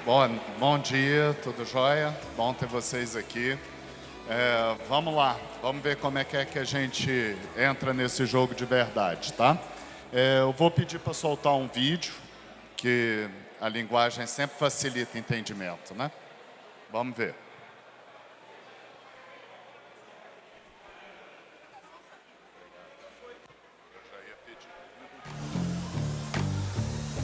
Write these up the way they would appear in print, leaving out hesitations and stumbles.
Bom dia, tudo jóia? Bom ter vocês aqui. Vamos lá, vamos ver como é que a gente entra nesse jogo de verdade, tá? Eu vou pedir para soltar um vídeo, que a linguagem sempre facilita o entendimento, né? Vamos ver.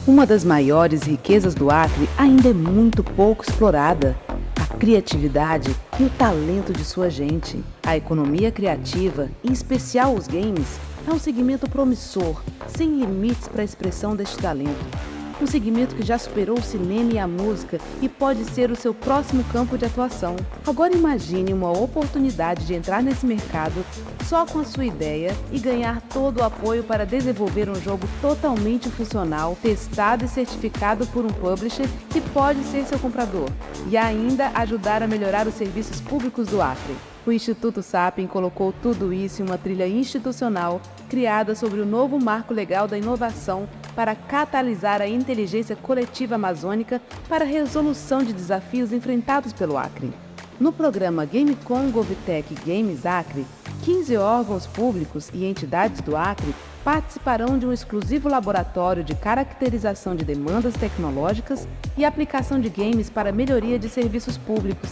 Uma das maiores riquezas do Acre ainda é muito pouco explorada: a criatividade e o talento de sua gente. A economia criativa, em especial os games, é um segmento promissor, sem limites para a expressão deste talento. Um segmento que já superou o cinema e a música e pode ser o seu próximo campo de atuação. Agora imagine uma oportunidade de entrar nesse mercado só com a sua ideia e ganhar todo o apoio para desenvolver um jogo totalmente funcional, testado e certificado por um publisher que pode ser seu comprador, e ainda ajudar a melhorar os serviços públicos do Acre. O Instituto Sapin colocou tudo isso em uma trilha institucional criada sobre o novo Marco Legal da Inovação para catalisar a inteligência coletiva amazônica para a resolução de desafios enfrentados pelo Acre. No programa Gamecom Govtech Games Acre, 15 órgãos públicos e entidades do Acre participarão de um exclusivo laboratório de caracterização de demandas tecnológicas e aplicação de games para melhoria de serviços públicos.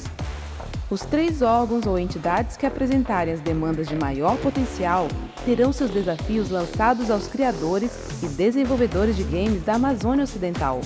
Os 3 órgãos ou entidades que apresentarem as demandas de maior potencial terão seus desafios lançados aos criadores e desenvolvedores de games da Amazônia Ocidental.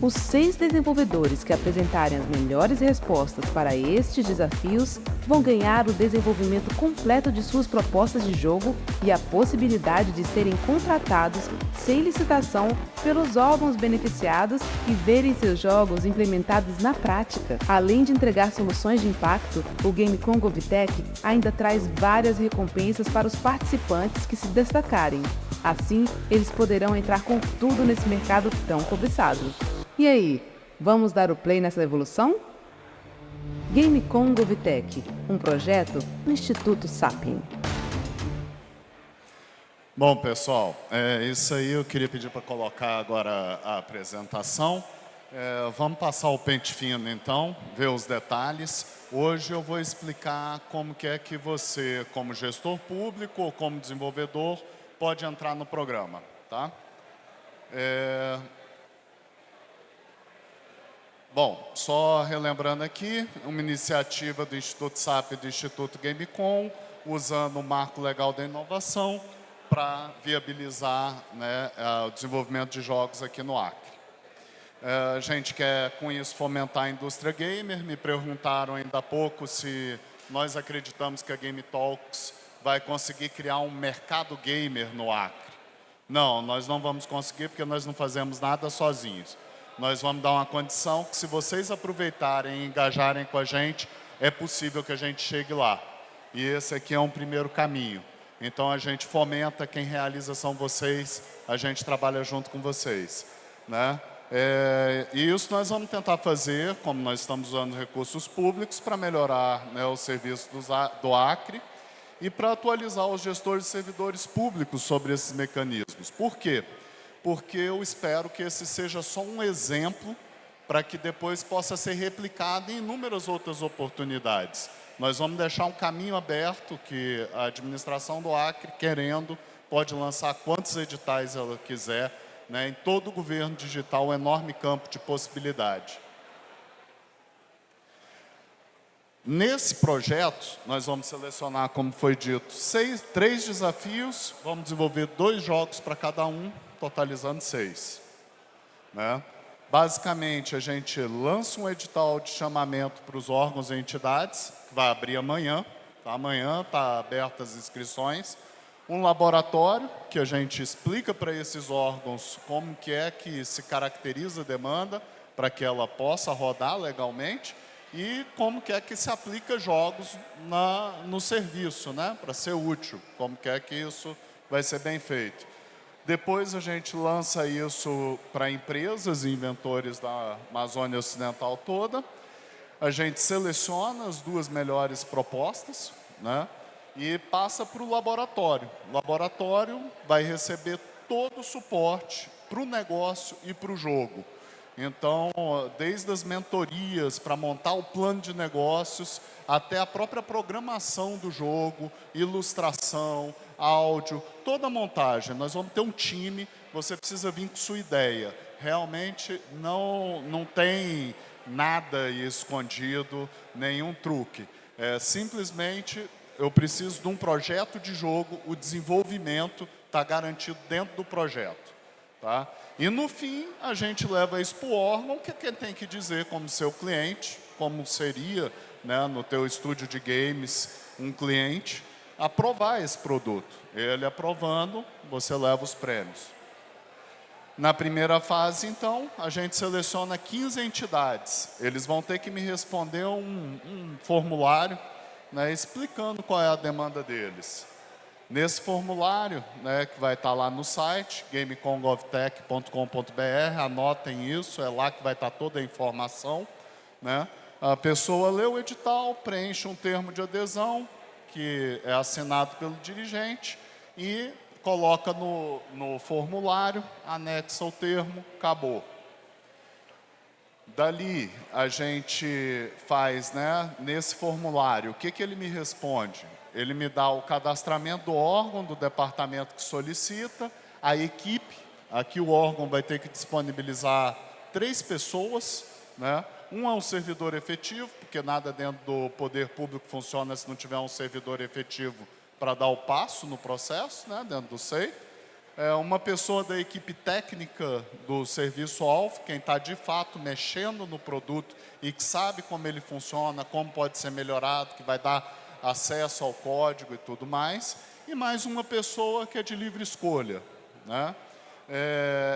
Os 6 desenvolvedores que apresentarem as melhores respostas para estes desafios vão ganhar o desenvolvimento completo de suas propostas de jogo e a possibilidade de serem contratados sem licitação pelos órgãos beneficiados e verem seus jogos implementados na prática. Além de entregar soluções de impacto, o Gamecom Govtech ainda traz várias recompensas para os participantes que se destacarem. Assim, eles poderão entrar com tudo nesse mercado tão cobiçado. E aí, vamos dar o play nessa evolução? Gamecom Govtech, um projeto do Instituto Sapin. Bom, pessoal, isso aí eu queria pedir para colocar agora a apresentação. Vamos passar o pente fino, então, ver os detalhes. Hoje eu vou explicar como que é que você, como gestor público ou como desenvolvedor, pode entrar no programa, tá? Bom, só relembrando aqui, uma iniciativa do Instituto SAP e do Instituto Gamecom, usando o Marco Legal da Inovação para viabilizar, né, o desenvolvimento de jogos aqui no Acre. A gente quer, com isso, fomentar a indústria gamer. Me perguntaram ainda há pouco se nós acreditamos que a Game Talks vai conseguir criar um mercado gamer no Acre. Não, nós não vamos conseguir porque nós não fazemos nada sozinhos. Nós vamos dar uma condição que, se vocês aproveitarem e engajarem com a gente, é possível que a gente chegue lá. E esse aqui é um primeiro caminho. Então, a gente fomenta, quem realiza são vocês, a gente trabalha junto com vocês, né? E isso nós vamos tentar fazer, como nós estamos usando recursos públicos, para melhorar, né, o serviço do Acre e para atualizar os gestores e servidores públicos sobre esses mecanismos. Por quê? Porque eu espero que esse seja só um exemplo para que depois possa ser replicado em inúmeras outras oportunidades. Nós vamos deixar um caminho aberto que a administração do Acre, querendo, pode lançar quantos editais ela quiser, né, em todo o governo digital, um enorme campo de possibilidade. Nesse projeto, nós vamos selecionar, como foi dito, 3 desafios, vamos desenvolver 2 jogos para cada um, totalizando 6. Né? Basicamente, a gente lança um edital de chamamento para os órgãos e entidades, que vai abrir amanhã. Tá? Amanhã está abertas as inscrições. Um laboratório, que a gente explica para esses órgãos como que é que se caracteriza a demanda, para que ela possa rodar legalmente, e como que é que se aplica jogos no serviço, né? Para ser útil, como que é que isso vai ser bem feito. Depois a gente lança isso para empresas e inventores da Amazônia Ocidental toda. A gente seleciona as 2 melhores propostas, né, e passa para o laboratório. O laboratório vai receber todo o suporte para o negócio e para o jogo. Então, desde as mentorias para montar o plano de negócios, até a própria programação do jogo, ilustração, áudio, toda a montagem. Nós vamos ter um time, você precisa vir com sua ideia. Realmente não tem nada escondido, nenhum truque. Simplesmente eu preciso de um projeto de jogo, o desenvolvimento está garantido dentro do projeto. Tá? E no fim, a gente leva isso para o órgão, que ele tem que dizer como seu cliente, como seria, né, no teu estúdio de games, um cliente, aprovar esse produto. Ele aprovando, você leva os prêmios. Na primeira fase, então, a gente seleciona 15 entidades. Eles vão ter que me responder um formulário, né, explicando qual é a demanda deles. Nesse formulário, né, que vai estar lá no site, gamecongovtech.com.br, anotem isso, é lá que vai estar toda a informação. Né? A pessoa lê o edital, preenche um termo de adesão, que é assinado pelo dirigente, e coloca no formulário, anexa o termo, acabou. Dali, a gente faz, né, nesse formulário, o que ele me responde? Ele me dá o cadastramento do órgão, do departamento que solicita, a equipe, aqui o órgão vai ter que disponibilizar 3 pessoas, né? Um é um servidor efetivo, porque nada dentro do poder público funciona se não tiver um servidor efetivo para dar o passo no processo, né, dentro do SEI. Uma pessoa da equipe técnica do serviço-alvo, quem está de fato mexendo no produto e que sabe como ele funciona, como pode ser melhorado, que vai dar acesso ao código e tudo mais, e mais uma pessoa que é de livre escolha. Né?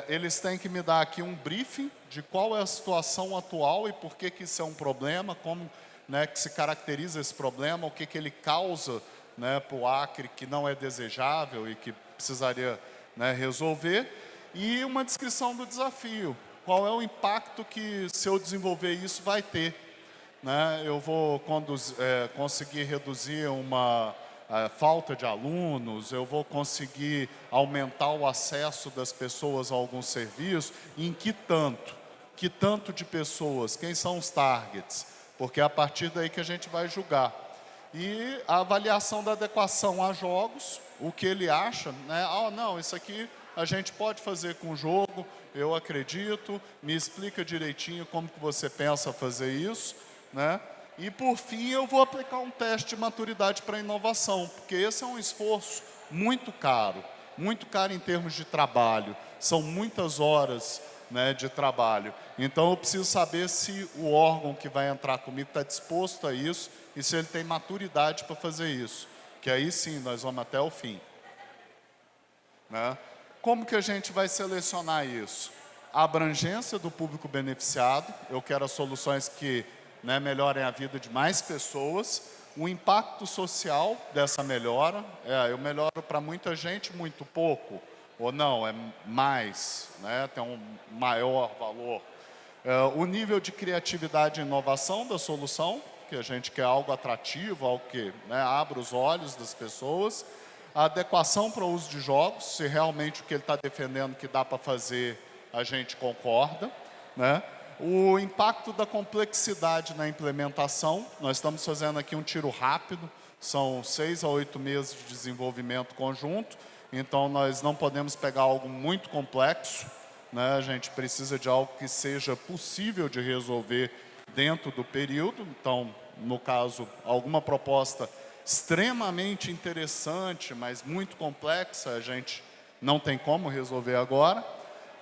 Eles têm que me dar aqui um briefing de qual é a situação atual e por que isso é um problema, como, né, que se caracteriza esse problema, o que ele causa, né, para o Acre que não é desejável e que precisaria, né, resolver, e uma descrição do desafio. Qual é o impacto que, se eu desenvolver isso, vai ter. Né? Eu vou conseguir reduzir uma falta de alunos, eu vou conseguir aumentar o acesso das pessoas a algum serviço, em que tanto? Que tanto de pessoas? Quem são os targets? Porque é a partir daí que a gente vai julgar. E a avaliação da adequação a jogos, o que ele acha, né? Não, isso aqui a gente pode fazer com o jogo, eu acredito, me explica direitinho como que você pensa fazer isso. Né? E, por fim, eu vou aplicar um teste de maturidade para a inovação, porque esse é um esforço muito caro em termos de trabalho, são muitas horas, né, de trabalho. Então, eu preciso saber se o órgão que vai entrar comigo está disposto a isso e se ele tem maturidade para fazer isso, que aí sim nós vamos até o fim. Né? Como que a gente vai selecionar isso? A abrangência do público beneficiado, eu quero as soluções que, né, melhorem a vida de mais pessoas, o impacto social dessa melhora, eu melhoro para muita gente muito pouco, ou não, é mais, né, tem um maior valor. O nível de criatividade e inovação da solução, que a gente quer algo atrativo, algo que, né, abra os olhos das pessoas, a adequação para o uso de jogos, se realmente o que ele está defendendo que dá para fazer, a gente concorda, né? O impacto da complexidade na implementação, nós estamos fazendo aqui um tiro rápido, são 6 a 8 meses de desenvolvimento conjunto, então nós não podemos pegar algo muito complexo, né? A gente precisa de algo que seja possível de resolver dentro do período, então, no caso, alguma proposta extremamente interessante, mas muito complexa, a gente não tem como resolver agora.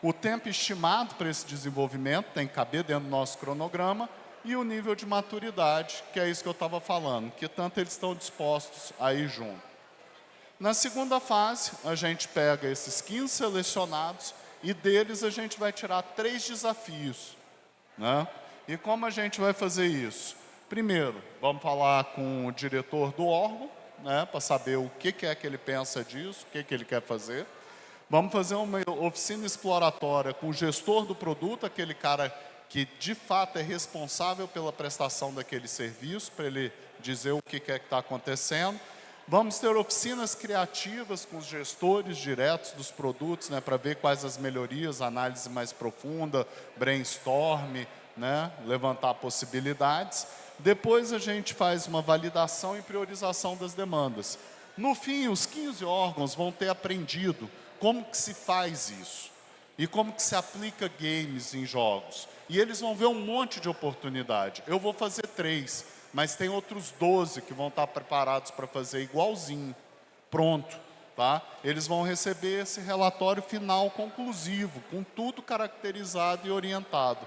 O tempo estimado para esse desenvolvimento tem que caber dentro do nosso cronograma e o nível de maturidade, que é isso que eu estava falando, que tanto eles estão dispostos a ir junto. Na segunda fase, a gente pega esses 15 selecionados e deles a gente vai tirar 3 desafios. Né? E como a gente vai fazer isso? Primeiro, vamos falar com o diretor do órgão, né, para saber o que é que ele pensa disso, o que ele quer fazer. Vamos fazer uma oficina exploratória com o gestor do produto, aquele cara que de fato é responsável pela prestação daquele serviço, para ele dizer o que é que está acontecendo. Vamos ter oficinas criativas com os gestores diretos dos produtos, né, para ver quais as melhorias, análise mais profunda, brainstorm, né, levantar possibilidades. Depois a gente faz uma validação e priorização das demandas. No fim, os 15 órgãos vão ter aprendido como que se faz isso e como que se aplica games em jogos. E eles vão ver um monte de oportunidade. Eu vou fazer 3, mas tem outros 12 que vão estar preparados para fazer igualzinho, pronto. Tá? Eles vão receber esse relatório final conclusivo, com tudo caracterizado e orientado.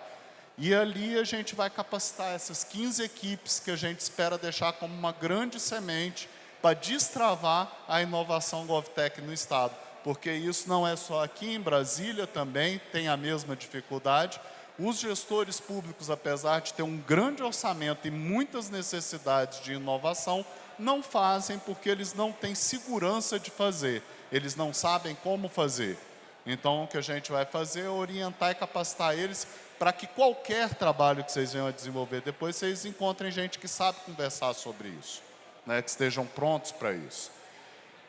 E ali a gente vai capacitar essas 15 equipes que a gente espera deixar como uma grande semente para destravar a inovação GovTech no Estado. Porque isso não é só aqui, em Brasília também tem a mesma dificuldade. Os gestores públicos, apesar de ter um grande orçamento e muitas necessidades de inovação, não fazem porque eles não têm segurança de fazer. Eles não sabem como fazer. Então, o que a gente vai fazer é orientar e capacitar eles para que qualquer trabalho que vocês venham a desenvolver depois, vocês encontrem gente que sabe conversar sobre isso, né, que estejam prontos para isso.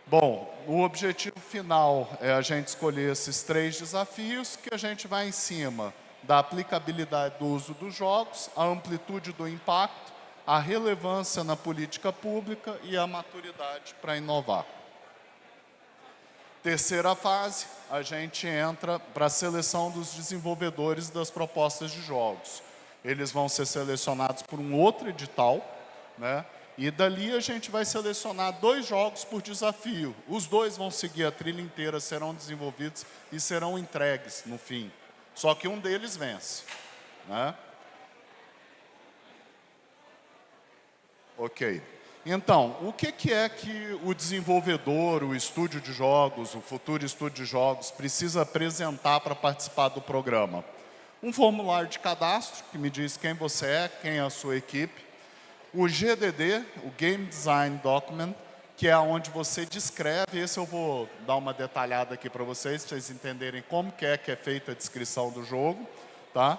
Bom, o objetivo final é a gente escolher esses 3 desafios que a gente vai em cima da aplicabilidade do uso dos jogos, a amplitude do impacto, a relevância na política pública e a maturidade para inovar. Terceira fase, a gente entra para a seleção dos desenvolvedores das propostas de jogos. Eles vão ser selecionados por um outro edital, né? E dali a gente vai selecionar 2 jogos por desafio. Os 2 vão seguir a trilha inteira, serão desenvolvidos e serão entregues no fim. Só que um deles vence, né? Ok. Então, o que é que o desenvolvedor, o estúdio de jogos, o futuro estúdio de jogos precisa apresentar para participar do programa? Um formulário de cadastro, que me diz quem você é, quem é a sua equipe. O GDD, o Game Design Document, que é onde você descreve, esse eu vou dar uma detalhada aqui para vocês entenderem como que é feita a descrição do jogo. Tá?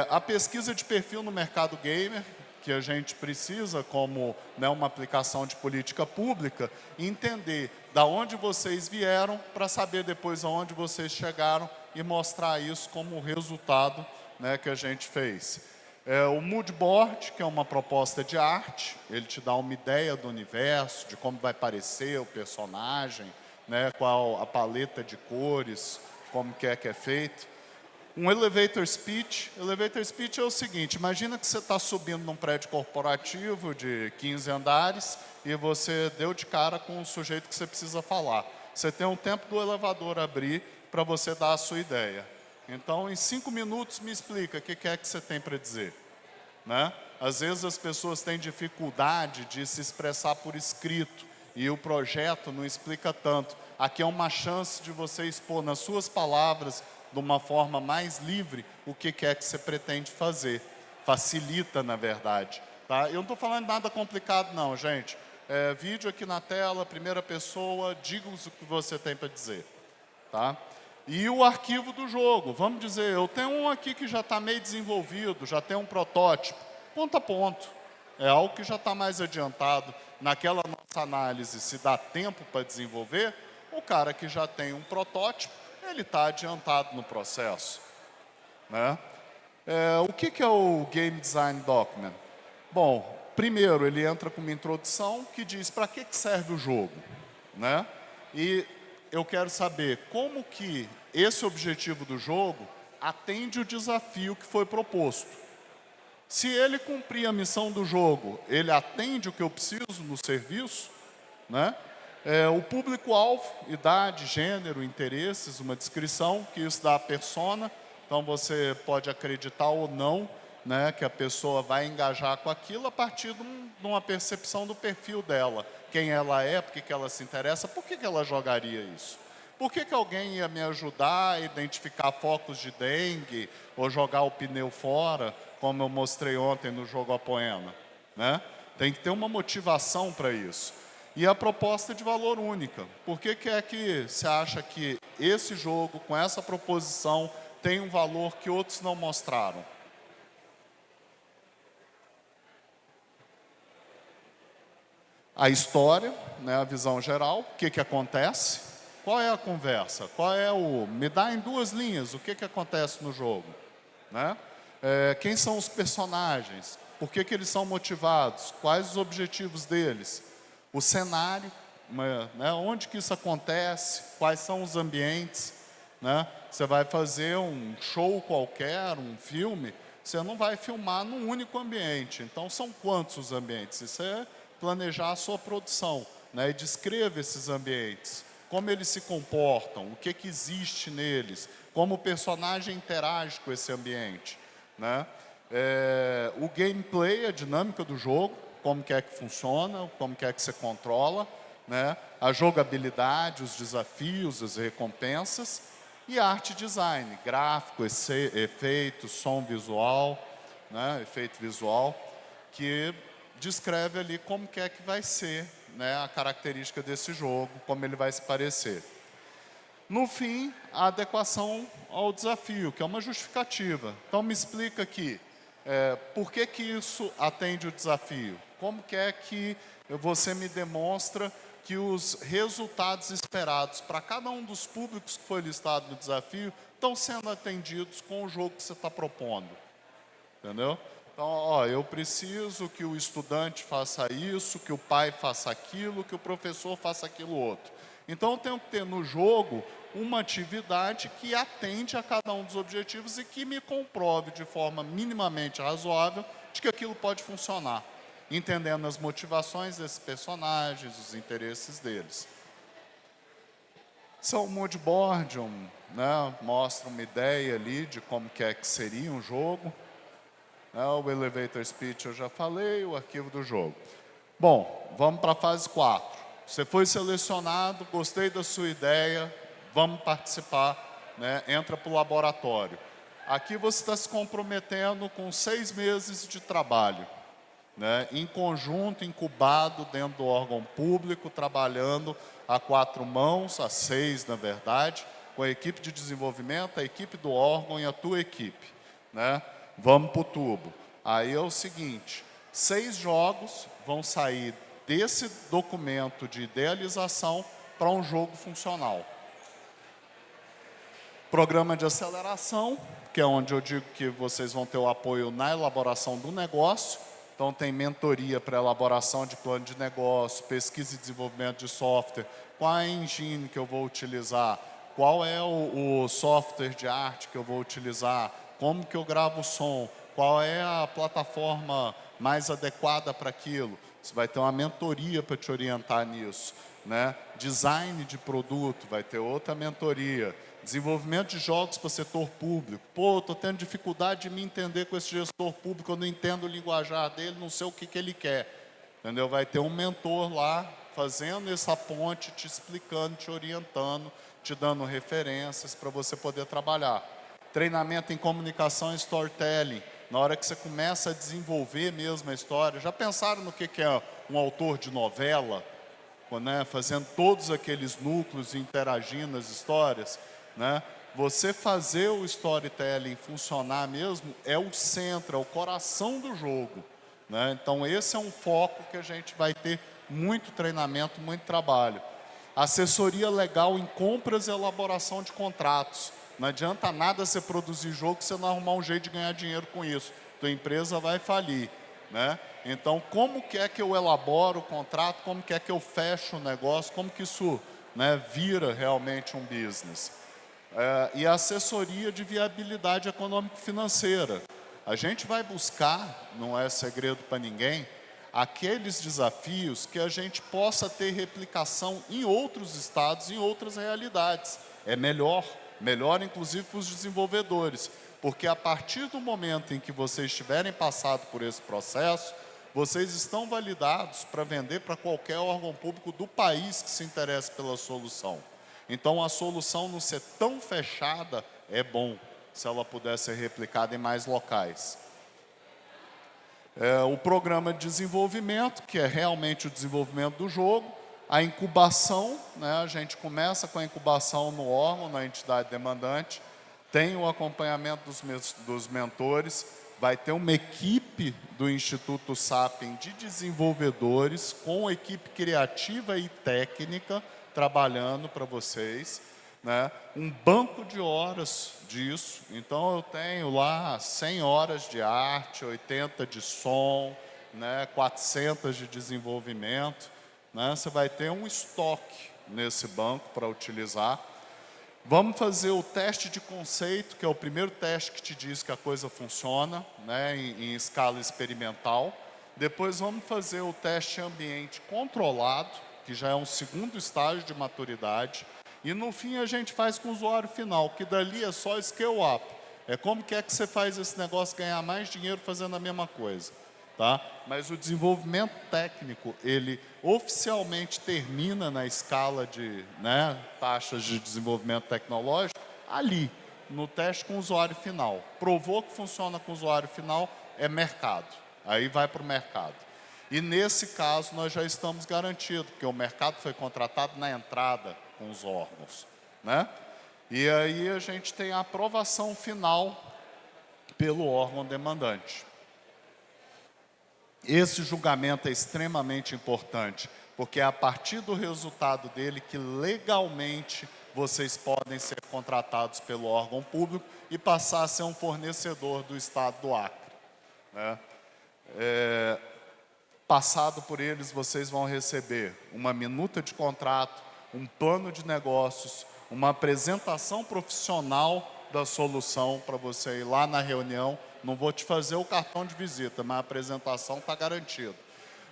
A pesquisa de perfil no mercado gamer, que a gente precisa como, né, uma aplicação de política pública, entender da onde vocês vieram para saber depois aonde vocês chegaram e mostrar isso como resultado, né, que a gente fez. O Mood Board, que é uma proposta de arte, ele te dá uma ideia do universo, de como vai parecer o personagem, né, qual a paleta de cores, como que é feito. Um elevator speech. Elevator speech é o seguinte, imagina que você está subindo num prédio corporativo de 15 andares e você deu de cara com o sujeito que você precisa falar. Você tem um tempo do elevador abrir para você dar a sua ideia. Então, em 5 minutos, me explica o que é que você tem para dizer. Né? Às vezes as pessoas têm dificuldade de se expressar por escrito e o projeto não explica tanto. Aqui é uma chance de você expor nas suas palavras, de uma forma mais livre, o que é que você pretende fazer. Facilita, na verdade. Tá? Eu não estou falando nada complicado, não, gente. Vídeo aqui na tela, primeira pessoa, diga o que você tem para dizer. Tá? E o arquivo do jogo, vamos dizer, eu tenho um aqui que já está meio desenvolvido, já tem um protótipo, ponto a ponto. É algo que já está mais adiantado. Naquela nossa análise, se dá tempo para desenvolver, o cara que já tem um protótipo, ele está adiantado no processo. Né? O que é o Game Design Document? Bom, primeiro ele entra com uma introdução que diz para que serve o jogo. Né? E eu quero saber como que esse objetivo do jogo atende o desafio que foi proposto. Se ele cumprir a missão do jogo, ele atende o que eu preciso no serviço, né? O público-alvo, idade, gênero, interesses, uma descrição, que isso dá a persona. Então, você pode acreditar ou não, né, que a pessoa vai engajar com aquilo a partir de uma percepção do perfil dela. Quem ela é, por que ela se interessa, por que ela jogaria isso? Por que alguém ia me ajudar a identificar focos de dengue ou jogar o pneu fora, como eu mostrei ontem no jogo Apoena? Né? Tem que ter uma motivação para isso. E a proposta de valor única. Por que é que você acha que esse jogo, com essa proposição, tem um valor que outros não mostraram? a história, né, a visão geral, o que acontece, qual é a conversa, me dá em 2 linhas o que acontece no jogo, né? Quem são os personagens, por que eles são motivados, quais os objetivos deles, o cenário, né, onde que isso acontece, quais são os ambientes, né? Você vai fazer um show qualquer, um filme, você não vai filmar num único ambiente. Então, são quantos os ambientes? Isso é planejar a sua produção, né? E descreva esses ambientes, como eles se comportam, o que existe neles, como o personagem interage com esse ambiente, né? O gameplay, a dinâmica do jogo, como que é que funciona, como que é que você controla, né? A jogabilidade, os desafios, as recompensas, e arte e design, gráfico, efeito, som visual, né? Efeito visual, que descreve ali como que é que vai ser, né, a característica desse jogo, como ele vai se parecer. No fim, a adequação ao desafio, que é uma justificativa. Então, me explica aqui, por que isso atende o desafio? Como que é que você me demonstra que os resultados esperados para cada um dos públicos que foi listado no desafio estão sendo atendidos com o jogo que você está propondo? Entendeu? Então, eu preciso que o estudante faça isso, que o pai faça aquilo, que o professor faça aquilo outro. Então, eu tenho que ter no jogo uma atividade que atende a cada um dos objetivos e que me comprove de forma minimamente razoável de que aquilo pode funcionar, entendendo as motivações desses personagens, os interesses deles. São mood board, né, mostra uma ideia ali de como que é que seria um jogo. O elevator speech eu já falei, o arquivo do jogo. Bom, vamos para a fase 4. Você foi selecionado, gostei da sua ideia, vamos participar, né? Entra para o laboratório. Aqui você está se comprometendo com 6 meses de trabalho, né? Em conjunto, incubado dentro do órgão público, trabalhando a 4 mãos, a 6 na verdade, com a equipe de desenvolvimento, a equipe do órgão e a tua equipe, né? Vamos para o tubo. Aí é o seguinte, 6 jogos vão sair desse documento de idealização para um jogo funcional. Programa de aceleração, que é onde eu digo que vocês vão ter o apoio na elaboração do negócio. Então, tem mentoria para elaboração de plano de negócio, pesquisa e desenvolvimento de software, qual a engine que eu vou utilizar, qual é o software de arte que eu vou utilizar, como que eu gravo o som, qual é a plataforma mais adequada para aquilo. Você vai ter uma mentoria para te orientar nisso, né? Design de produto, vai ter outra mentoria. Desenvolvimento de jogos para o setor público. Pô, estou tendo dificuldade de me entender com esse gestor público, eu não entendo o linguajar dele, não sei o que ele quer. Entendeu? Vai ter um mentor lá, fazendo essa ponte, te explicando, te orientando, te dando referências para você poder trabalhar. Treinamento em comunicação e storytelling. Na hora que você começa a desenvolver mesmo a história, já pensaram no que é um autor de novela? Né? Fazendo todos aqueles núcleos e interagindo nas histórias, né? Você fazer o storytelling funcionar mesmo é o centro, é o coração do jogo, né? Então esse é um foco que a gente vai ter muito treinamento, muito trabalho. Assessoria legal em compras e elaboração de contratos. Não adianta nada você produzir jogo se você não arrumar um jeito de ganhar dinheiro com isso. Tua empresa vai falir, né? Então, como que é que eu elaboro o contrato, como que é que eu fecho o negócio, como que isso, né, vira realmente um business. E a assessoria de viabilidade econômico-financeira. A gente vai buscar, não é segredo para ninguém, aqueles desafios que a gente possa ter replicação em outros estados, em outras realidades. É melhor inclusive para os desenvolvedores, porque a partir do momento em que vocês tiverem passado por esse processo, vocês estão validados para vender para qualquer órgão público do país que se interesse pela solução. Então, a solução não ser tão fechada é bom, se ela puder ser replicada em mais locais. O programa de desenvolvimento, que é realmente o desenvolvimento do jogo. A incubação, né, a gente começa com a incubação no órgão, na entidade demandante, tem o acompanhamento dos mentores, vai ter uma equipe do Instituto Sapien de desenvolvedores com equipe criativa e técnica trabalhando para vocês, né? Um banco de horas disso. Então, eu tenho lá 100 horas de arte, 80 de som, né? 400 de desenvolvimento. Né? Você vai ter um estoque nesse banco para utilizar. Vamos fazer o teste de conceito, que é o primeiro teste que te diz que a coisa funciona, né, em escala experimental. Depois vamos fazer o teste ambiente controlado, que já é um segundo estágio de maturidade. E no fim a gente faz com o usuário final, que dali é só scale up. É como que é que você faz esse negócio ganhar mais dinheiro fazendo a mesma coisa. Tá? Mas o desenvolvimento técnico, ele oficialmente termina na escala de, né, taxas de desenvolvimento tecnológico ali, no teste com o usuário final. Provou que funciona com o usuário final, é mercado. Aí vai para o mercado. E nesse caso nós já estamos garantidos, porque o mercado foi contratado na entrada com os órgãos. Né? E aí a gente tem a aprovação final pelo órgão demandante. Esse julgamento é extremamente importante, porque é a partir do resultado dele que legalmente vocês podem ser contratados pelo órgão público e passar a ser um fornecedor do Estado do Acre. Né? Passado por eles, vocês vão receber uma minuta de contrato, um plano de negócios, uma apresentação profissional da solução para você ir lá na reunião. Não vou te fazer o cartão de visita, mas a apresentação está garantida.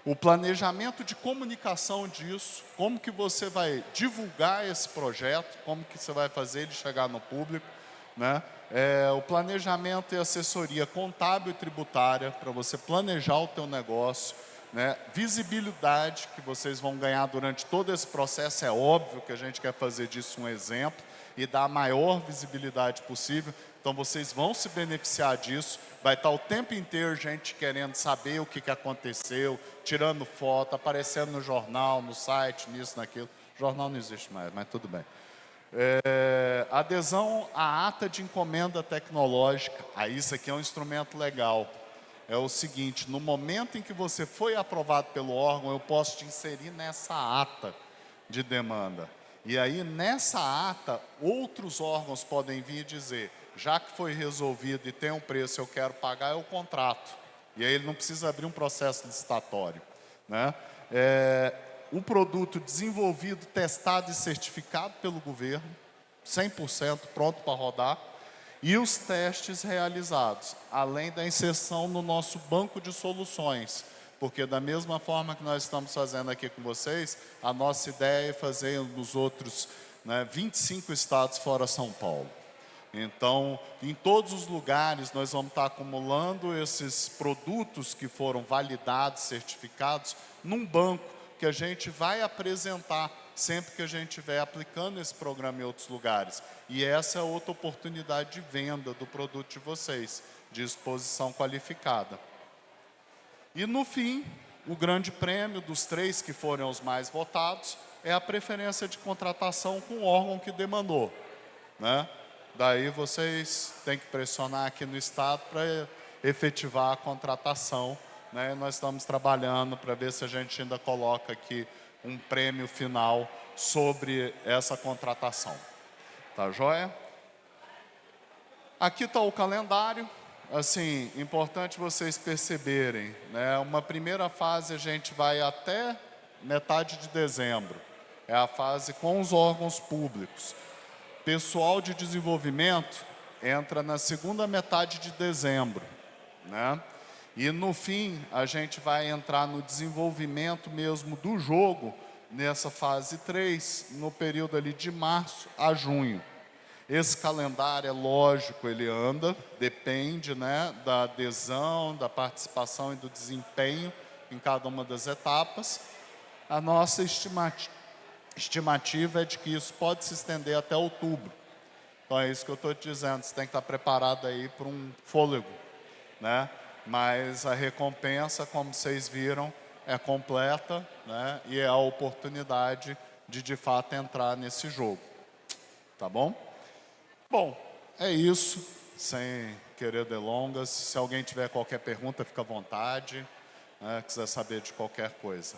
O planejamento de comunicação disso, como que você vai divulgar esse projeto, como que você vai fazer ele chegar no público, né? O planejamento e assessoria contábil e tributária, para você planejar o teu negócio, né? Visibilidade que vocês vão ganhar durante todo esse processo, é óbvio que a gente quer fazer disso um exemplo e dar a maior visibilidade possível. Então, vocês vão se beneficiar disso. Vai estar o tempo inteiro gente querendo saber o que aconteceu, tirando foto, aparecendo no jornal, no site, nisso, naquilo. O jornal não existe mais, mas tudo bem. Adesão à ata de encomenda tecnológica. Aí, isso aqui é um instrumento legal. É o seguinte, no momento em que você foi aprovado pelo órgão, eu posso te inserir nessa ata de demanda. E aí, nessa ata, outros órgãos podem vir e dizer, já que foi resolvido e tem um preço, eu quero pagar, eu contrato. E aí ele não precisa abrir um processo licitatório. Né? O produto desenvolvido, testado e certificado pelo governo, 100% pronto para rodar, e os testes realizados, além da inserção no nosso banco de soluções. Porque da mesma forma que nós estamos fazendo aqui com vocês, a nossa ideia é fazer nos outros, né, 25 estados fora São Paulo. Então, em todos os lugares, nós vamos estar acumulando esses produtos que foram validados, certificados, num banco que a gente vai apresentar sempre que a gente estiver aplicando esse programa em outros lugares. E essa é outra oportunidade de venda do produto de vocês, de exposição qualificada. E, no fim, o grande prêmio dos 3 que foram os mais votados é a preferência de contratação com o órgão que demandou. Né? Daí vocês têm que pressionar aqui no Estado para efetivar a contratação. Né? Nós estamos trabalhando para ver se a gente ainda coloca aqui um prêmio final sobre essa contratação. Tá joia? Aqui está o calendário. Assim, importante vocês perceberem, né? Uma primeira fase a gente vai até metade de dezembro. É a fase com os órgãos públicos. Pessoal de desenvolvimento entra na segunda metade de dezembro, né? E no fim, a gente vai entrar no desenvolvimento mesmo do jogo, nessa fase 3, no período ali de março a junho. Esse calendário, é lógico, ele anda, depende, né, da adesão, da participação e do desempenho em cada uma das etapas. A nossa estimativa é de que isso pode se estender até outubro. Então é isso que eu estou te dizendo, você tem que estar preparado aí para um fôlego, né? Mas a recompensa, como vocês viram, é completa, né? E é a oportunidade de fato entrar nesse jogo. Tá bom? Bom, é isso. sem querer delongas. Se alguém tiver qualquer pergunta, fica à vontade, né, quiser saber de qualquer coisa.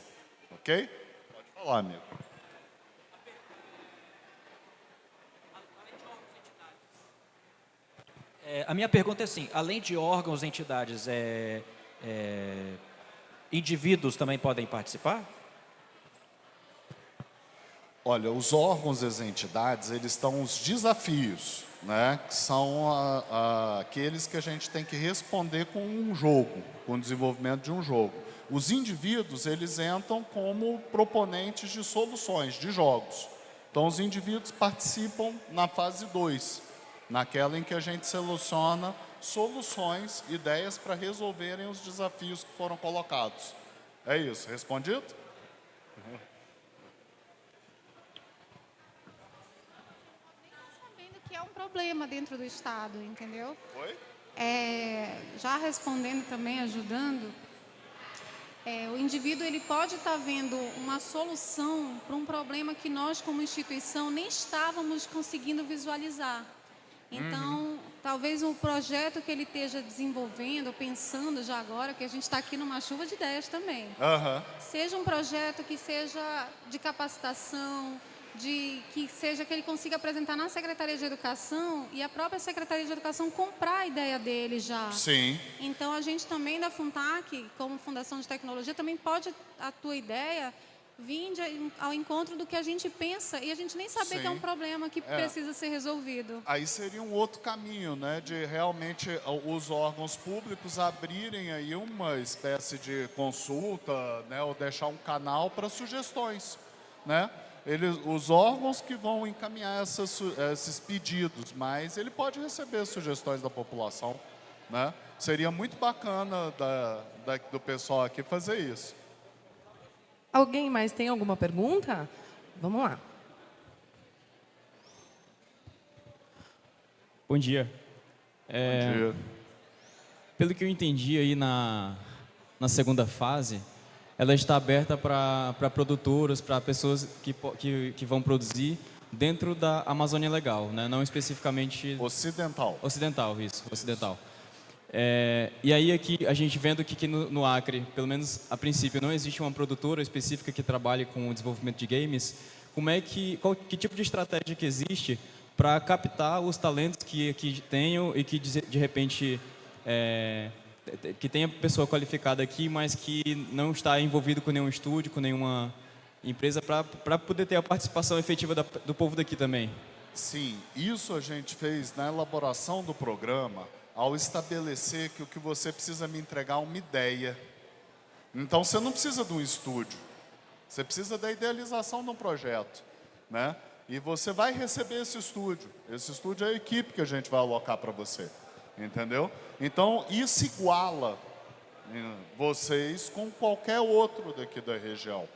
Ok? Pode falar, amigo. A minha pergunta é assim, além de órgãos e entidades, indivíduos também podem participar? Olha, os órgãos e as entidades, eles estão os desafios, né? Que são aqueles que a gente tem que responder com um jogo, com o desenvolvimento de um jogo. Os indivíduos, eles entram como proponentes de soluções, de jogos. Então, os indivíduos participam na fase 2, naquela em que a gente seleciona soluções, ideias para resolverem os desafios que foram colocados. É isso, respondido? Que é um problema dentro do Estado, entendeu? Oi? Já respondendo também, ajudando, o indivíduo ele pode estar vendo uma solução para um problema que nós, como instituição, nem estávamos conseguindo visualizar. Então, talvez um projeto que ele esteja desenvolvendo, pensando já agora, que a gente está aqui numa chuva de ideias também, seja um projeto que seja de capacitação, que ele consiga apresentar na Secretaria de Educação e a própria Secretaria de Educação comprar a ideia dele já. Sim. Então, a gente também da FUNTAC, como Fundação de Tecnologia, também pode, a tua ideia, vir ao encontro do que a gente pensa e a gente nem saber que é um problema que precisa ser resolvido. Aí seria um outro caminho, né, de realmente os órgãos públicos abrirem aí uma espécie de consulta, né, ou deixar um canal para sugestões, né? Os órgãos que vão encaminhar esses pedidos, mas ele pode receber sugestões da população, né? Seria muito bacana do pessoal aqui fazer isso. Alguém mais tem alguma pergunta? Vamos lá. Bom dia. Bom dia. Pelo que eu entendi aí na segunda fase, ela está aberta para produtoras, para pessoas que vão produzir dentro da Amazônia Legal, né? Não especificamente... Ocidental. Ocidental, isso, ocidental. E aí aqui, a gente vendo que aqui no Acre, pelo menos a princípio, não existe uma produtora específica que trabalhe com o desenvolvimento de games, que tipo de estratégia que existe para captar os talentos que tenho e que de repente... que tenha pessoa qualificada aqui, mas que não está envolvido com nenhum estúdio, com nenhuma empresa, para poder ter a participação efetiva do povo daqui também. Sim, isso a gente fez na elaboração do programa, ao estabelecer que o que você precisa me entregar é uma ideia. Então, você não precisa de um estúdio, você precisa da idealização de um projeto, né? E você vai receber esse estúdio. Esse estúdio é a equipe que a gente vai alocar para você. Entendeu? Então, isso iguala vocês com qualquer outro daqui da região.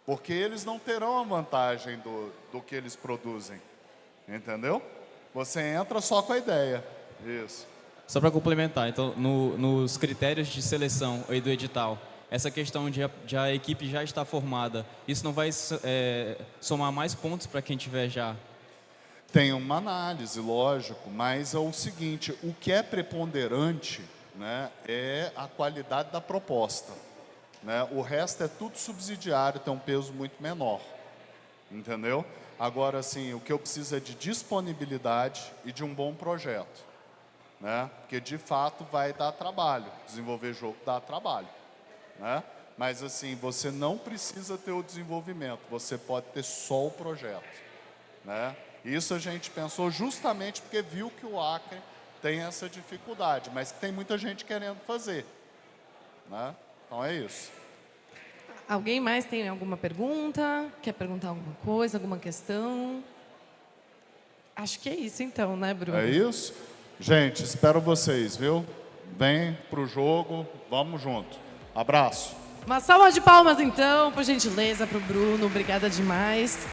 Porque eles não terão a vantagem do que eles produzem. Entendeu? Você entra só com a ideia. Isso. Só para complementar, então, nos critérios de seleção aí do edital, essa questão de a equipe já estar formada, isso não vai somar mais pontos para quem tiver já? Tem uma análise, lógico, mas é o seguinte, o que é preponderante, né, é a qualidade da proposta, né? O resto é tudo subsidiário, tem um peso muito menor, entendeu? Agora, assim, o que eu preciso é de disponibilidade e de um bom projeto, né? Porque, de fato, vai dar trabalho, desenvolver jogo dá trabalho, né? Mas, assim, você não precisa ter o desenvolvimento, você pode ter só o projeto, né? Isso a gente pensou justamente porque viu que o Acre tem essa dificuldade, mas tem muita gente querendo fazer, né? Então é isso. Alguém mais tem alguma pergunta? Quer perguntar alguma coisa, alguma questão? Acho que é isso então, né, Bruno? É isso? Gente, espero vocês, viu? Vem pro jogo, vamos junto. Abraço. Uma salva de palmas então, por gentileza, para o Bruno. Obrigada demais.